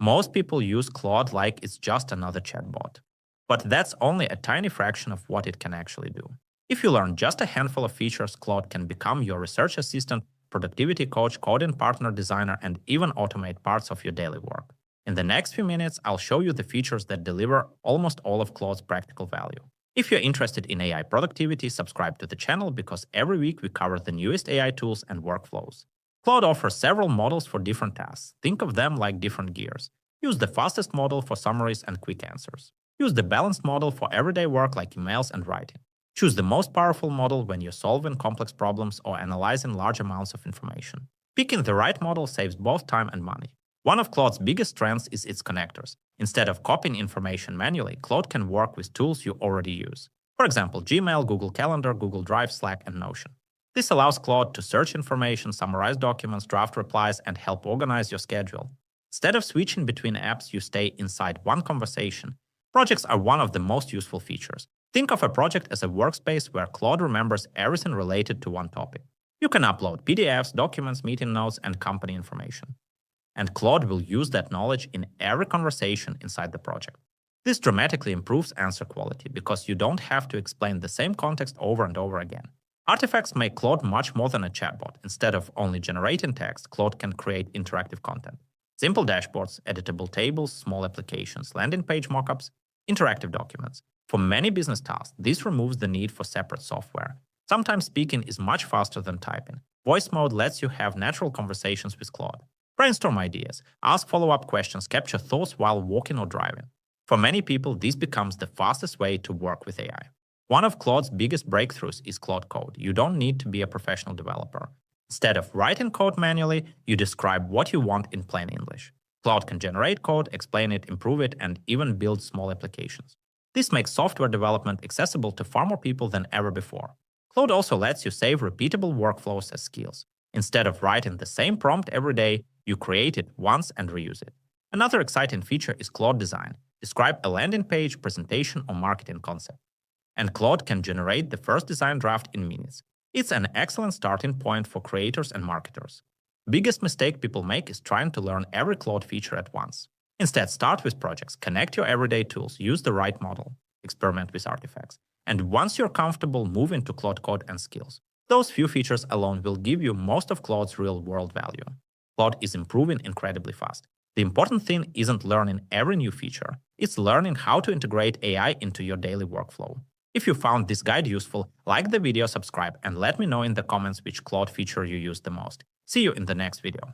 Most people use Claude like it's just another chatbot. But that's only a tiny fraction of what it can actually do. If you learn just a handful of features, Claude can become your research assistant, productivity coach, coding partner designer, and even automate parts of your daily work. In the next few minutes, I'll show you the features that deliver almost all of Claude's practical value. If you're interested in AI productivity, subscribe to the channel because every week we cover the newest AI tools and workflows. Claude offers several models for different tasks. Think of them like different gears. Use the fastest model for summaries and quick answers. Use the balanced model for everyday work like emails and writing. Choose the most powerful model when you're solving complex problems or analyzing large amounts of information. Picking the right model saves both time and money. One of Claude's biggest strengths is its connectors. Instead of copying information manually, Claude can work with tools you already use. For example, Gmail, Google Calendar, Google Drive, Slack, and Notion. This allows Claude to search information, summarize documents, draft replies, and help organize your schedule. Instead of switching between apps, you stay inside one conversation. Projects are one of the most useful features. Think of a project as a workspace where Claude remembers everything related to one topic. You can upload PDFs, documents, meeting notes, and company information. And Claude will use that knowledge in every conversation inside the project. This dramatically improves answer quality because you don't have to explain the same context over and over again. Artifacts make Claude much more than a chatbot. Instead of only generating text, Claude can create interactive content. Simple dashboards, editable tables, small applications, landing page mockups, interactive documents. For many business tasks, this removes the need for separate software. Sometimes speaking is much faster than typing. Voice mode lets you have natural conversations with Claude. Brainstorm ideas, ask follow-up questions, capture thoughts while walking or driving. For many people, this becomes the fastest way to work with AI. One of Claude's biggest breakthroughs is Claude Code. You don't need to be a professional developer. Instead of writing code manually, you describe what you want in plain English. Claude can generate code, explain it, improve it, and even build small applications. This makes software development accessible to far more people than ever before. Claude also lets you save repeatable workflows as skills. Instead of writing the same prompt every day, you create it once and reuse it. Another exciting feature is Claude Design. Describe a landing page, presentation, or marketing concept. And Claude can generate the first design draft in minutes. It's an excellent starting point for creators and marketers. Biggest mistake people make is trying to learn every Claude feature at once. Instead, start with projects, connect your everyday tools, use the right model, experiment with artifacts. And once you're comfortable, move into Claude Code and skills. Those few features alone will give you most of Claude's real-world value. Claude is improving incredibly fast. The important thing isn't learning every new feature, it's learning how to integrate AI into your daily workflow. If you found this guide useful, like the video, subscribe, and let me know in the comments which Claude feature you use the most. See you in the next video.